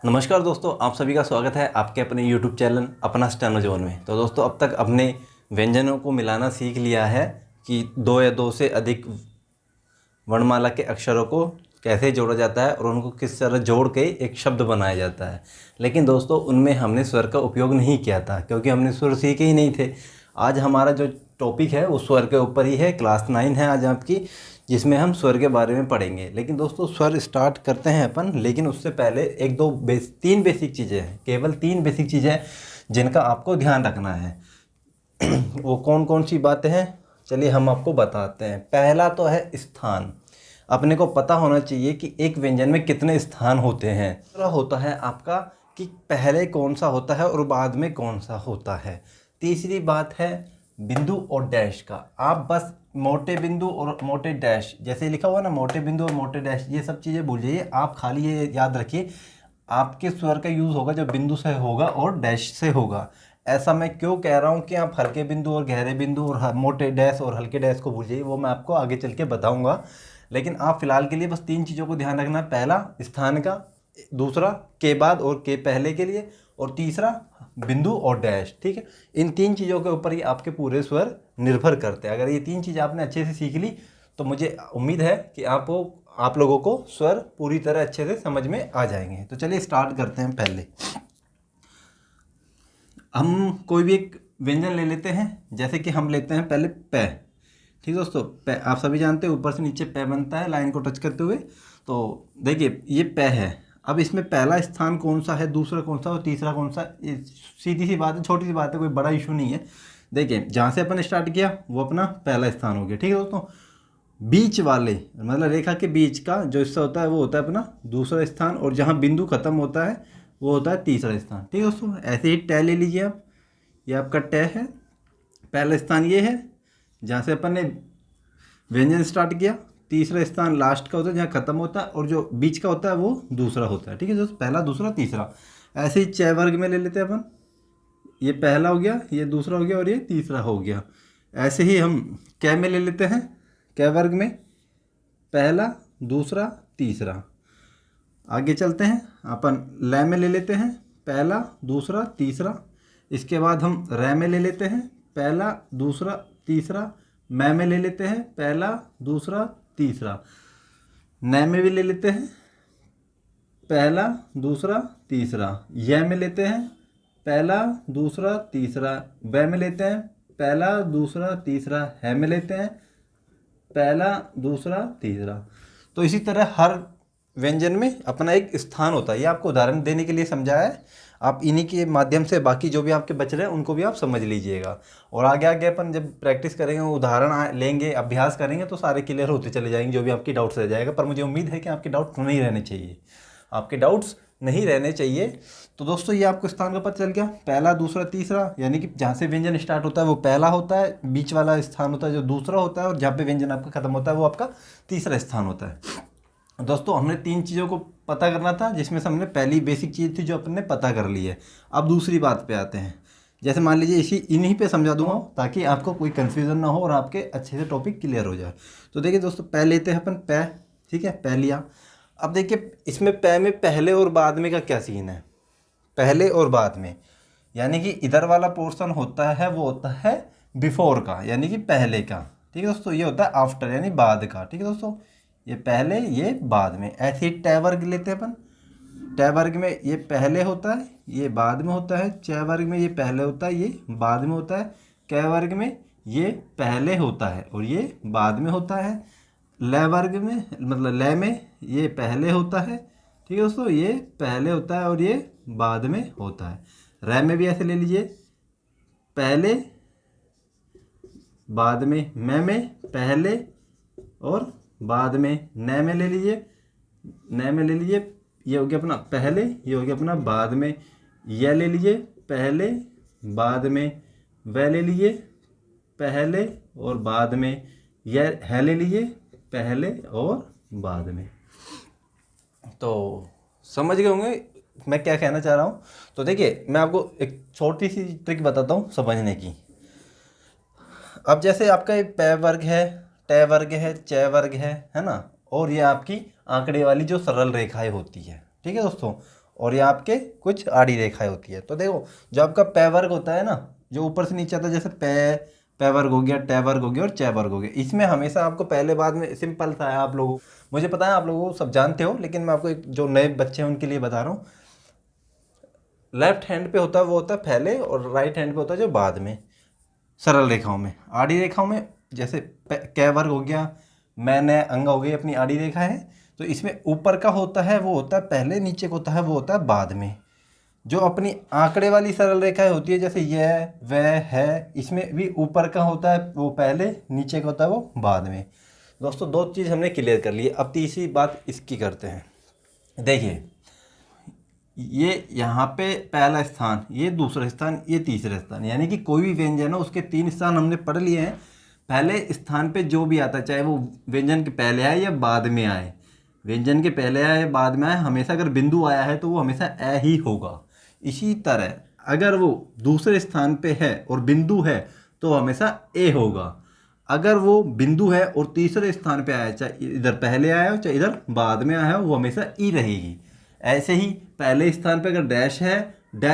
नमस्कार दोस्तों, आप सभी का स्वागत है आपके अपने YouTube चैनल अपना स्टेनो जोन में। तो दोस्तों, अब तक अपने व्यंजनों को मिलाना सीख लिया है कि दो या दो से अधिक वर्णमाला के अक्षरों को कैसे जोड़ा जाता है और उनको किस तरह जोड़ के एक शब्द बनाया जाता है। लेकिन दोस्तों, उनमें हमने स्वर का उपयोग नहीं किया था क्योंकि हमने स्वर सीखे ही नहीं थे। आज हमारा जो टॉपिक है वो स्वर के ऊपर ही है। क्लास 9 है आज आपकी, जिसमें हम स्वर के बारे में पढ़ेंगे। लेकिन दोस्तों, स्वर स्टार्ट करते हैं अपन, लेकिन उससे पहले तीन बेसिक चीज़ें हैं, केवल 3 बेसिक चीज़ें हैं जिनका आपको ध्यान रखना है। वो कौन कौन सी बातें हैं, चलिए हम आपको बताते हैं। पहला तो है स्थान। अपने को पता होना चाहिए कि एक व्यंजन में कितने स्थान होते हैं। दूसरा होता है आपका कि पहले कौन सा होता है और बाद में कौन सा होता है। तीसरी बात है बिंदु और डैश का। आप बस मोटे बिंदु और मोटे डैश, जैसे लिखा हुआ ना मोटे बिंदु और मोटे डैश, ये सब चीज़ें भूल जाइए। आप खाली ये याद रखिए आपके स्वर का यूज़ होगा जब बिंदु से होगा और डैश से होगा। ऐसा मैं क्यों कह रहा हूँ कि आप हल्के बिंदु और गहरे बिंदु और मोटे डैश और हल्के डैश को भूल जाइए, वो मैं आपको आगे चल के बताऊँगा। लेकिन आप फिलहाल के लिए बस 3 चीज़ों को ध्यान रखना। पहला स्थान का, दूसरा के बाद और के पहले के लिए, और तीसरा बिंदु और डैश। ठीक है, इन 3 चीज़ों के ऊपर ही आपके पूरे स्वर निर्भर करते हैं। अगर ये 3 चीज़ आपने अच्छे से सीख ली तो मुझे उम्मीद है कि आप लोगों को स्वर पूरी तरह अच्छे से समझ में आ जाएंगे। तो चलिए स्टार्ट करते हैं। पहले हम कोई भी एक व्यंजन ले लेते हैं, जैसे कि हम लेते हैं पहले पै। ठीक दोस्तों, पै आप सभी जानते हैं ऊपर से नीचे पै बनता है लाइन को टच करते हुए। तो देखिए ये पै है। अब इसमें पहला स्थान कौन सा है, दूसरा कौन सा और तीसरा कौन सा, सीधी सी बात है, छोटी सी बात है, कोई बड़ा इशू नहीं है। देखिए जहाँ से अपन स्टार्ट किया वो अपना पहला स्थान हो गया। ठीक है दोस्तों, बीच वाले मतलब रेखा के बीच का जो हिस्सा होता है वो होता है अपना दूसरा स्थान, और जहाँ बिंदु खत्म होता है वो होता है तीसरा स्थान। ठीक है दोस्तों, ऐसे ही टै ले लीजिए आप, ये आपका टै है। पहला स्थान ये है जहाँ से अपन ने व्यंजन स्टार्ट किया। तीसरा स्थान लास्ट का होता है जहाँ खत्म होता है, और जो बीच का होता है वो दूसरा होता है। ठीक है दोस्तों, पहला दूसरा तीसरा। ऐसे ही चै वर्ग में ले लेते हैं अपन, ये पहला हो गया, ये दूसरा हो गया और ये तीसरा हो गया। ऐसे ही हम कै में ले लेते हैं, कै वर्ग में पहला दूसरा तीसरा। आगे चलते हैं अपन लै में ले लेते हैं, पहला दूसरा तीसरा। इसके बाद हम रै में ले लेते हैं, पहला दूसरा तीसरा। मै में ले लेते हैं, पहला दूसरा तीसरा। नै में भी ले लेते हैं, पहला दूसरा तीसरा। य में लेते हैं, पहला दूसरा तीसरा। वै में लेते हैं, पहला दूसरा तीसरा। है में लेते हैं, पहला दूसरा तीसरा। तो इसी तरह हर व्यंजन में अपना एक स्थान होता है। ये आपको उदाहरण देने के लिए समझाया है, आप इन्हीं के माध्यम से बाकी जो भी आपके बच रहे हैं उनको भी आप समझ लीजिएगा। और आगे आगे अपन जब प्रैक्टिस करेंगे, उदाहरण लेंगे, अभ्यास करेंगे, तो सारे क्लियर होते चले जाएंगे, जो भी आपकी डाउट्स रह जाएगा। पर मुझे उम्मीद है कि आपके डाउट नहीं रहने चाहिए, आपके डाउट्स नहीं रहने चाहिए। तो दोस्तों, ये आपको स्थान का पता चल गया, पहला दूसरा तीसरा, यानी कि जहाँ से व्यंजन स्टार्ट होता है वो पहला होता है, बीच वाला स्थान होता है जो दूसरा होता है, और जहाँ पे व्यंजन आपका खत्म होता है वो आपका तीसरा स्थान होता है। दोस्तों, हमने 3 चीज़ों को पता करना था, जिसमें से हमने पहली बेसिक चीज़ थी जो अपन ने पता कर ली है। अब दूसरी बात पे आते हैं। जैसे मान लीजिए इन्हीं पे समझा दूंगा ताकि आपको कोई कन्फ्यूज़न ना हो और आपके अच्छे से टॉपिक क्लियर हो जाए। तो देखिए दोस्तों, पै लेते हैं अपन, पै। ठीक है, पै लिया। अब देखिए इसमें पै में पहले और बाद में का क्या सीन है। पहले और बाद में यानी कि इधर वाला पोर्शन होता है वो होता है बिफोर का, यानी कि पहले का। ठीक है दोस्तों, ये होता है आफ्टर यानी बाद का। ठीक है दोस्तों, ये पहले ये बाद में। ऐसे ही टै वर्ग लेते हैं अपन, टै वर्ग में ये पहले होता है ये बाद में होता है। चै वर्ग में ये पहले होता है ये बाद में होता है। कै वर्ग में ये पहले होता है और ये बाद में होता है। लै वर्ग में मतलब लै में ये पहले होता है। ठीक है दोस्तों, ये पहले होता है और ये बाद में होता है। रै में भी ऐसे ले लीजिए, पहले बाद में। मै में पहले और बाद में। नै में ले लीजिए, नै में ले लीजिए, ये हो गया अपना पहले, ये हो गया अपना बाद में। यह ले लीजिए, पहले बाद में। वह ले लीजिए, पहले और बाद में। यह है ले लीजिए, पहले और बाद में। तो समझ गए होंगे मैं क्या कहना चाह रहा हूँ। तो देखिए मैं आपको एक छोटी सी ट्रिक बताता हूँ समझने की। अब जैसे आपका ये पै वर्ग है, टै वर्ग है, चै वर्ग है ना, और ये आपकी आंकड़े वाली जो सरल रेखाएं होती है। ठीक है दोस्तों, और ये आपके कुछ आड़ी रेखाएं होती है। तो देखो जो आपका पै वर्ग होता है ना, जो ऊपर से नीचे आता है, जैसे पै वर्ग हो गया, टै वर्ग हो गया और चै वर्ग हो गया, इसमें हमेशा आपको पहले बाद में सिंपल सा है। आप लोगों, मुझे पता है आप लोगों को सब जानते हो, लेकिन मैं आपको एक जो नए बच्चे हैं उनके लिए बता रहा हूँ। लेफ्ट हैंड पे होता है वो होता है पहले, और राइट हैंड पे होता है जो बाद में। सरल रेखाओं में, आड़ी रेखाओं में, जैसे कै वर्ग हो गया, मैंने अंग हो गई अपनी आड़ी रेखा है, तो इसमें ऊपर का होता है वो होता है पहले, नीचे का होता है वो होता है बाद में। जो अपनी आंकड़े वाली सरल रेखाएं होती है, जैसे यह वह है, इसमें भी ऊपर का होता है वो पहले, नीचे का होता है वो बाद में। दोस्तों दो चीज़ हमने क्लियर कर ली। अब तीसरी बात इसकी करते हैं। देखिए ये यहाँ पे पहला स्थान, ये दूसरा स्थान, ये तीसरा स्थान, यानी कि कोई भी व्यंजन हो उसके 3 स्थान हमने पढ़ लिए हैं। पहले स्थान पे जो भी आता है, चाहे वो व्यंजन के पहले आए या बाद में आए, व्यंजन के पहले आए या बाद में आए, हमेशा अगर बिंदु आया है तो वो हमेशा ए ही होगा। इसी तरह अगर वो दूसरे स्थान पे है और बिंदु है तो हमेशा ए होगा। अगर वो बिंदु है और तीसरे स्थान पे आया, चाहे इधर पहले आया हो चाहे इधर बाद में आया हो, वो हमेशा ई रहेगी। ऐसे ही पहले स्थान पे अगर डैश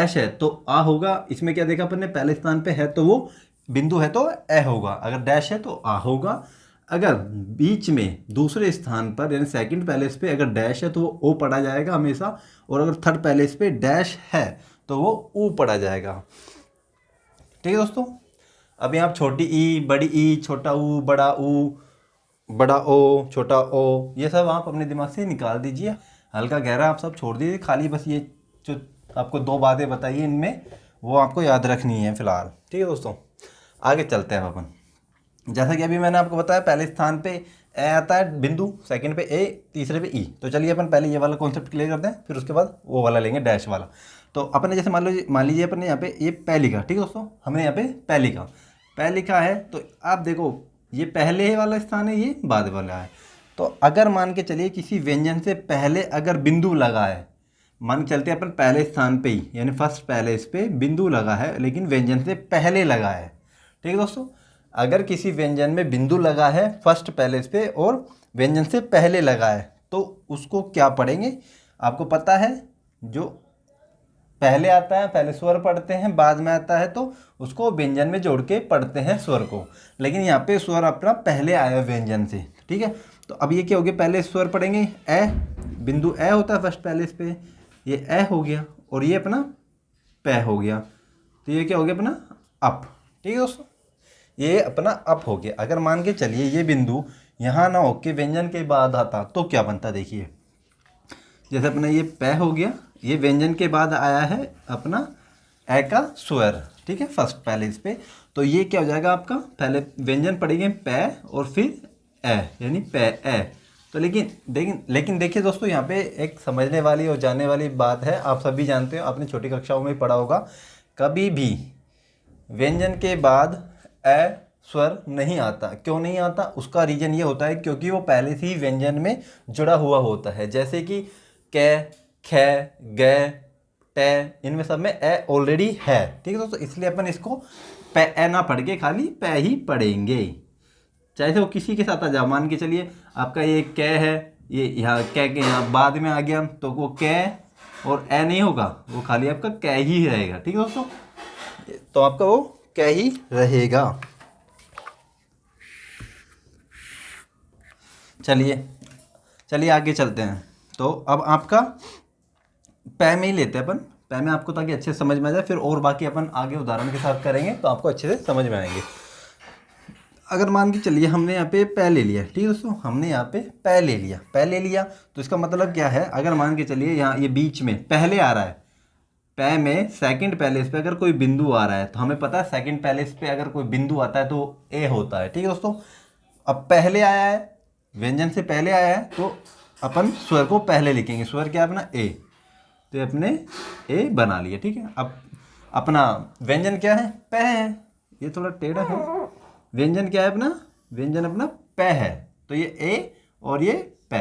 है तो आ होगा। इसमें क्या देखा अपन ने, पहले स्थान पे है तो वो बिंदु है तो ए होगा, अगर डैश है तो आ होगा। अगर बीच में दूसरे स्थान पर यानी सेकंड पैलेस पे अगर डैश है तो वो ओ पढ़ा जाएगा हमेशा, और अगर थर्ड पैलेस पे डैश है तो वो ऊ पढ़ा जाएगा। ठीक है दोस्तों। अब यहाँ छोटी ई, बड़ी ई, छोटा ऊ, बड़ा ओ, छोटा ओ, ये सब आप अपने दिमाग से निकाल दीजिए। हल्का गहरा आप सब छोड़ दीजिए, खाली बस ये जो आपको 2 बातें बताइए इनमें वो आपको याद रखनी है फिलहाल। ठीक है दोस्तों, आगे चलते हैं अपन। जैसा कि अभी मैंने आपको बताया, पहले स्थान पे ए आता है बिंदु, सेकंड पे ए, तीसरे पे ई। तो चलिए अपन पहले ये वाला कॉन्सेप्ट क्लियर करते हैं, फिर उसके बाद वो वाला लेंगे डैश वाला। तो अपन ने जैसे मान लीजिए अपन ने यहाँ पे ये पै लिखा। ठीक है दोस्तों, हमने यहाँ पे पै लिखा है, तो आप देखो ये पहले वाला स्थान है, ये बाद वाला है। तो अगर मान के चलिए किसी व्यंजन से पहले अगर बिंदु लगा है, मान के चलते हैं अपन पहले स्थान पे ही यानी फर्स्ट पैलेस पे बिंदु लगा है लेकिन व्यंजन से पहले लगा है। ठीक है दोस्तों, अगर किसी व्यंजन में बिंदु लगा है फर्स्ट पैलेस पे और व्यंजन से पहले लगा है तो उसको क्या पढ़ेंगे, आपको पता है। जो पहले आता है पहले स्वर पढ़ते हैं, बाद में आता है तो उसको व्यंजन में जोड़ के पढ़ते हैं स्वर को। लेकिन यहाँ पे स्वर अपना पहले आया व्यंजन से। ठीक है, तो अब ये क्या हो गया, पहले स्वर पढ़ेंगे ए, बिंदु ए होता है फर्स्ट पैलेस पे, ये ए हो गया और ये अपना पै हो गया। तो ये क्या हो गया अपना अप। ठीक है दोस्तों, ये अपना अप हो गया। अगर मान के चलिए ये बिंदु यहाँ ना होके व्यंजन के बाद आता तो क्या बनता, देखिए जैसे अपना ये पै हो गया, ये व्यंजन के बाद आया है अपना ए का स्वर। ठीक है, फर्स्ट पैलेस पे, तो ये क्या हो जाएगा आपका, पहले व्यंजन पढ़ेंगे पै और फिर ए यानी पै ए। तो लेकिन देखिए दोस्तों, यहाँ पे एक समझने वाली और जानने वाली बात है। आप सभी जानते हो, आपने छोटी कक्षाओं में पढ़ा होगा, कभी भी व्यंजन के बाद ए स्वर नहीं आता। क्यों नहीं आता, उसका रीजन ये होता है क्योंकि वो पहले से ही व्यंजन में जुड़ा हुआ होता है। जैसे कि कै, खे, गे, टे, इनमें सब में ए ऑलरेडी है। ठीक है दोस्तों, इसलिए अपन इसको पै ए ना पढ़ के खाली पै ही पढ़ेंगे, चाहे से वो किसी के साथ आ जाओ। मान के चलिए आपका ये कै है, ये यहाँ कै के यहाँ बाद में आ गया तो वो कै और ए नहीं होगा, वो खाली आपका कै ही रहेगा। ठीक है दोस्तों, तो आपका वो कै ही रहेगा। चलिए आगे चलते हैं। तो अब आपका पै में ही लेते हैं अपन, पै में आपको ताकि अच्छे से समझ में आ जाए, फिर और बाकी अपन आगे उदाहरण के साथ करेंगे तो आपको अच्छे से समझ में आएंगे। अगर मान के चलिए हमने यहाँ पे पै ले लिया। ठीक है दोस्तों, हमने यहाँ पे पै ले लिया तो इसका मतलब क्या है, अगर मान के चलिए यहाँ ये बीच में पहले आ रहा है, पै में सेकंड पैलेस पे अगर कोई बिंदु आ रहा है तो हमें पता है सेकंड पैलेस पे अगर कोई बिंदु आता है तो ए होता है। ठीक है दोस्तों, अब पहले आया है, व्यंजन से पहले आया है तो अपन स्वर को पहले लिखेंगे। स्वर क्या है अपना ए, तो अपने ए बना लिया। ठीक है, अब अपना व्यंजन क्या है, पै है, ये थोड़ा टेढ़ा है। व्यंजन क्या है अपना, व्यंजन अपना पै है, तो ये ए और ये पै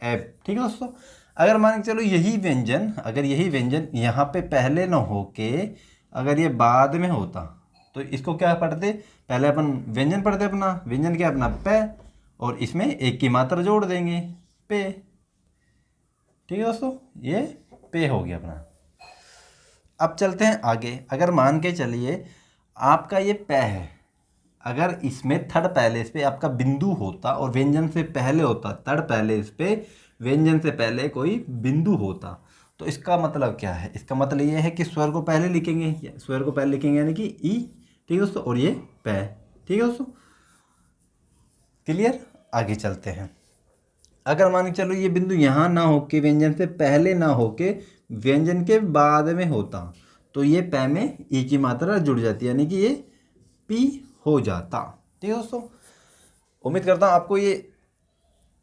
ए। ठीक है दोस्तों, अगर मान के चलो यही व्यंजन यहाँ पे पहले न होके अगर ये बाद में होता तो इसको क्या पढ़ते, पहले अपन व्यंजन पढ़ते, अपना व्यंजन क्या है अपना पै, और इसमें एक की मात्रा जोड़ देंगे पे। ठीक है दोस्तों, ये पे हो गया अपना। अब चलते हैं आगे। अगर मान के चलिए आपका ये पे है, अगर इसमें थर्ड पैलेस पे आपका बिंदु होता और व्यंजन से पहले होता, थर्ड पैलेस पे व्यंजन से पहले कोई बिंदु होता, तो इसका मतलब क्या है? इसका मतलब ये है कि स्वर को पहले लिखेंगे, स्वर को पहले लिखेंगे यानी कि ई, ठीक है दोस्तों, और ये पे, ठीक है दोस्तों, क्लियर। आगे चलते हैं। अगर मान के चलो ये बिंदु यहाँ ना होके, व्यंजन से पहले ना होके व्यंजन के बाद में होता, तो ये पे में ई की मात्रा जुड़ जाती, यानी कि ये पी हो जाता, ठीक है दोस्तों। उम्मीद करता हूँ आपको ये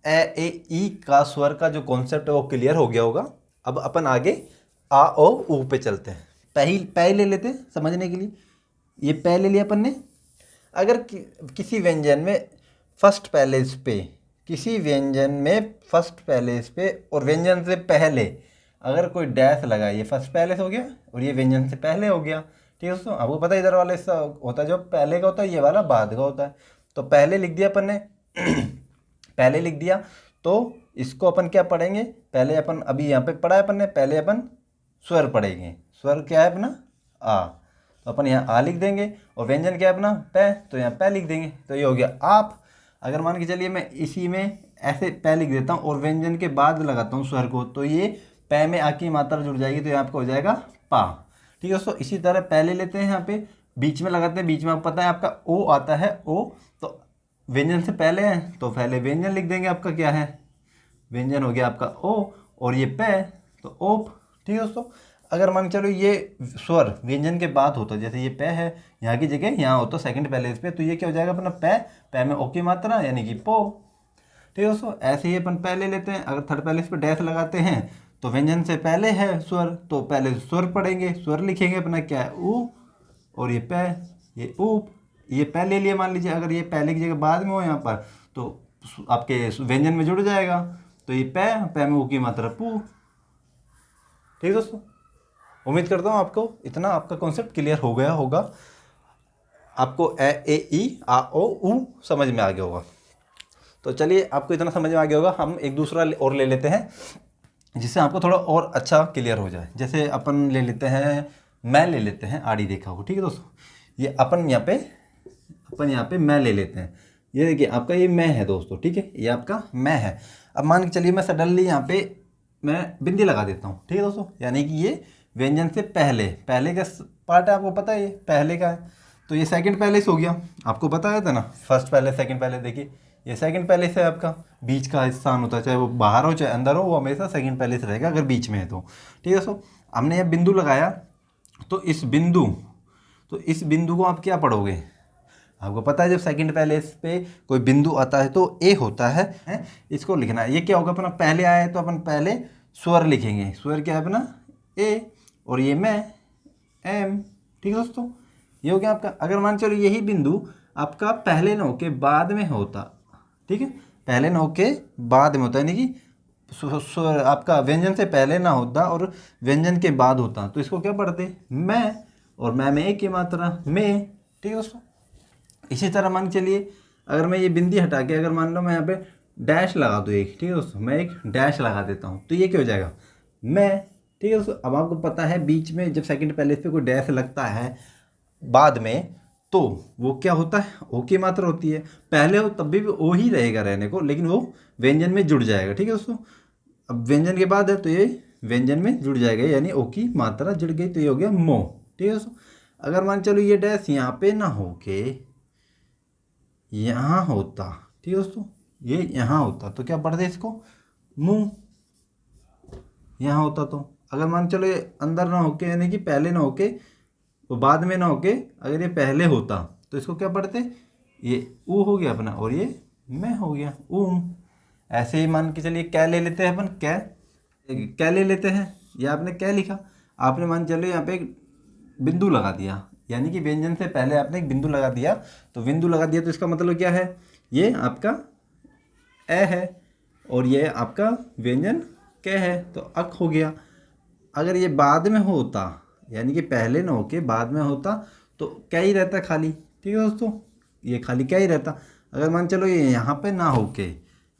ए ई का स्वर का जो कॉन्सेप्ट है वो क्लियर हो गया होगा। अब अपन आगे आ ओ ऊ पे चलते हैं। पहले ले लेते हैं समझने के लिए। ये पह ले लिया अपन ने। अगर किसी व्यंजन में फर्स्ट पैलेस पे, किसी व्यंजन में फर्स्ट पैलेस पे और व्यंजन से पहले अगर कोई डैश लगा, ये फर्स्ट पैलेस हो गया और ये व्यंजन से पहले हो गया, ठीक है दोस्तों। आपको पता है इधर वाला हिस्सा होता है जो पहले का होता है, ये वाला बाद का होता है। तो पहले लिख दिया अपन ने पहले लिख दिया, तो इसको अपन क्या पढ़ेंगे? पहले अपन अभी यहाँ पे पढ़ा है अपन ने, पहले अपन स्वर पढ़ेंगे। स्वर क्या है अपना? आ। तो अपन यहाँ आ लिख देंगे और व्यंजन क्या है अपना? पै, तो यहाँ पै लिख देंगे। तो ये हो गया आप। अगर मान के चलिए मैं इसी में ऐसे पै लिख देता हूँ और व्यंजन के बाद लगाता हूँ स्वर को, तो ये पै में आ की मात्रा जुड़ जाएगी, तो यहाँ आपका हो जाएगा पा, ठीक है दोस्तों। इसी तरह पहले लेते हैं, यहाँ पे बीच में लगाते हैं, बीच में आपको पता है आपका ओ आता है, ओ तो व्यंजन से पहले है तो पहले व्यंजन लिख देंगे। आपका क्या है? व्यंजन हो गया आपका ओ, और ये पै तो ओप, ठीक है दोस्तों। अगर मान चलो ये स्वर व्यंजन के बाद होता, जैसे ये पै है, यहाँ की जगह यहाँ होता सेकंड पैलेस पे, तो ये क्या हो जाएगा अपना पै, पै में ओ की मात्रा यानी कि पो, ठीक है दोस्तों। ऐसे ही अपन पहले लेते हैं। अगर थर्ड पैलेस पे डैश लगाते हैं तो व्यंजन से पहले है स्वर, तो पहले स्वर पढ़ेंगे, स्वर लिखेंगे अपना क्या है? ऊ, और ये पै, ये ऊप, ये पै ले लिया मान लीजिए। अगर ये पहले की जगह बाद में हो यहाँ पर, तो आपके व्यंजन में जुड़ जाएगा, तो ये पै, पै में ऊ की मात्रा पू, ठीक है दोस्तों। उम्मीद करता हूँ आपको इतना आपका कॉन्सेप्ट क्लियर हो गया होगा। आपको ए ई आ ओ ऊ समझ में आ गया होगा। तो चलिए, आपको इतना समझ में आ गया होगा, हम एक दूसरा और ले लेते हैं जिससे आपको थोड़ा और अच्छा क्लियर हो जाए। जैसे अपन ले लेते हैं, मैं ले लेते हैं, आड़ी देखा हो, ठीक है दोस्तों। ये अपन यहाँ पे मैं ले लेते हैं। ये देखिए आपका ये मैं है दोस्तों, ठीक है, ये आपका मैं है। अब मान के चलिए मैं सडनली यहाँ पे मैं बिंदी लगा देता हूँ, ठीक है दोस्तों, यानी कि ये व्यंजन से पहले का पार्ट है, आपको पता है ये पहले का है, तो ये सेकंड पैलेस हो गया। आपको बताया था ना, फर्स्ट पैलेस सेकंड पैलेस। देखिए ये सेकंड पैलेस है आपका, बीच का स्थान होता है, चाहे वो बाहर हो चाहे अंदर हो, वो हमेशा सेकंड पैलेस रहेगा अगर बीच में है तो, ठीक है दोस्तों। हमने ये बिंदु लगाया, तो इस बिंदु को आप क्या पढ़ोगे? आपको पता है जब सेकंड पैलेस पे कोई बिंदु आता है तो ए होता है, इसको लिखना है। ये क्या होगा अपना? पहले आया है तो अपन पहले स्वर लिखेंगे। स्वर क्या है अपना? ए, और ये मैं एम, ठीक है दोस्तों। ये हो गया आपका। अगर मान चलो यही बिंदु आपका पहले न होके बाद में होता, ठीक है, पहले न होके बाद में होता, यानी कि आपका व्यंजन से पहले ना होता और व्यंजन के बाद होता, तो इसको क्या पढ़ते? मैं, और मैं में एक की मात्रा में, ठीक है दोस्तों। इसी तरह मान के चलिए अगर मैं ये बिंदी हटा के, अगर मान लो मैं यहाँ पे डैश लगा दूँ एक, ठीक है दोस्तों, मैं एक डैश लगा देता हूँ, तो ये क्या हो जाएगा? मैं, ठीक है दोस्तों। अब आपको पता है बीच में जब सेकंड पैलेस पे कोई डैश लगता है बाद में, तो वो क्या होता है? ओ की मात्रा होती है। पहले हो तब भी ओ ही रहेगा रहने को, लेकिन वो व्यंजन में जुड़ जाएगा, ठीक है दोस्तों। अब व्यंजन के बाद है तो ये व्यंजन में जुड़ जाएगा, यानी ओ की मात्रा जुड़ गई, तो ये हो गया मो, ठीक है दोस्तों। अगर मान चलो ये डैश यहाँ पे ना होके यहाँ होता, ठीक है दोस्तों, ये यहाँ होता, तो क्या पढ़ते इसको? मुँह, यहाँ होता। तो अगर मान चलो ये अंदर ना होके, यानी कि पहले ना होके वो बाद में ना होके, अगर ये पहले होता तो इसको क्या पढ़ते? ये ऊ हो गया अपना, और ये मैं हो गया ऊम। ऐसे ही मान के चलिए क्या ले लेते हैं अपन, क्या ले लेते हैं। ये आपने क्या लिखा? आपने मान चलो यहाँ पे एक बिंदु लगा दिया, यानी कि व्यंजन से पहले आपने एक बिंदु लगा दिया, तो बिंदु लगा दिया तो इसका मतलब क्या है? ये आपका ए है और ये आपका व्यंजन कै है, तो अक हो गया। अगर ये बाद में होता, यानी कि पहले ना होके बाद में होता, तो क्या ही रहता खाली, ठीक है दोस्तों, ये खाली क्या ही रहता। अगर मान चलो ये यहाँ पे ना होके,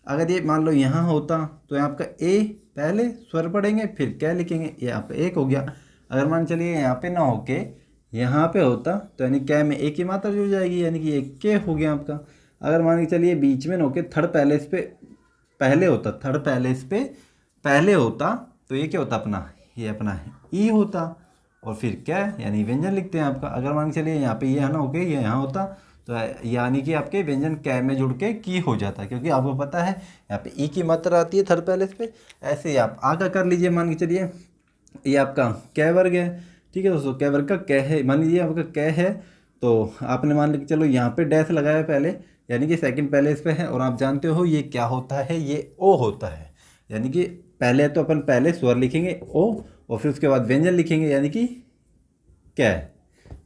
अगर ये मान लो यहाँ होता, तो यहाँ आपका ए पहले स्वर पढ़ेंगे फिर क्या लिखेंगे, यहाँ पे एक हो गया। अगर मान चलिए यहाँ पे ना होके यहाँ पे होता तो यानी कै में एक ही मात्रा जुड़ जाएगी, यानी कि एक के हो गया आपका। अगर मान के चलिए बीच में ना होके थर्ड पैलेस पे पहले होता, थर्ड पैलेस पे पहले होता तो ये क्या होता अपना, ये अपना ई होता और फिर क्या यानी व्यंजन लिखते हैं आपका। अगर मान के चलिए यहाँ पे ये है ना होके ये यहाँ होता तो यानी कि आपके व्यंजन कै में जुड़ के की हो जाता है, क्योंकि आपको पता है यहाँ पे ई की मात्रा आती है थर्ड पैलेस पे। ऐसे ही आप आगे कर लीजिए, मान के चलिए ये आपका कै वर्ग है, ठीक है दोस्तों, कै वर्ग का कै है, मान लीजिए आपका कै है तो आपने मान लीजिए चलो यहाँ पे डैश लगाया पहले, यानी कि सेकंड पैलेस पे है, और आप जानते हो ये क्या होता है, ये ओ होता है। यानी कि पहले तो अपन पहले स्वर लिखेंगे ओ और फिर उसके बाद व्यंजन लिखेंगे यानी कि कै,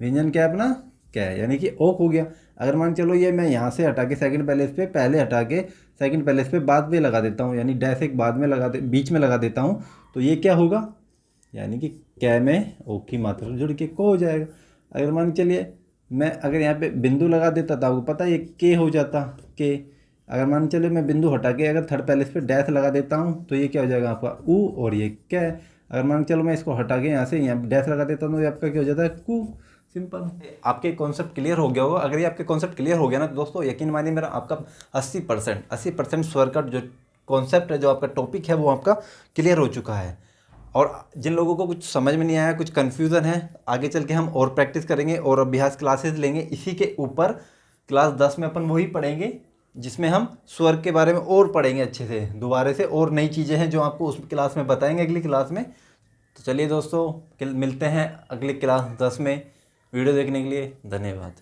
व्यंजन क्या अपना कै, यानी कि ओ हो गया। अगर मान चलो ये मैं यहाँ से हटा के सेकंड पैलेस पे पहले हटा के सेकंड पैलेस पे बाद में लगा देता हूँ, यानी डैश एक बाद में बीच में लगा देता हूँ, तो ये क्या होगा, यानी कि कै में ओ की मात्रा जुड़ के को हो जाएगा। अगर मान चलिए मैं अगर यहाँ पे बिंदु लगा देता था, आपको पता है ये के हो जाता के। अगर मान चलिए मैं बिंदु हटा के अगर थर्ड पैलेस पे डैश लगा देता हूँ तो ये क्या हो जाएगा आपका ऊ और ये कै। अगर मान चलो मैं इसको हटा के यहाँ से यहाँ डैश लगा देता हूँ तो ये आपका क्या हो जाता है कू। सिंपल। आपके कॉन्सेप्ट क्लियर हो गया होगा। अगर ये आपके कॉन्सेप्ट क्लियर हो गया ना तो दोस्तों यकीन मानिए मेरा आपका 80% स्वर का जो कॉन्सेप्ट है, जो आपका टॉपिक है वो आपका क्लियर हो चुका है। और जिन लोगों को कुछ समझ में नहीं आया, कुछ कन्फ्यूज़न है, आगे चल के हम और प्रैक्टिस करेंगे और अभ्यास क्लासेस लेंगे। इसी के ऊपर क्लास 10 में अपन वही पढ़ेंगे जिसमें हम स्वर के बारे में और पढ़ेंगे अच्छे से दोबारा से, और नई चीज़ें हैं जो आपको उस क्लास में बताएंगे अगली क्लास में। तो चलिए दोस्तों मिलते हैं अगली क्लास 10 में। वीडियो देखने के लिए धन्यवाद।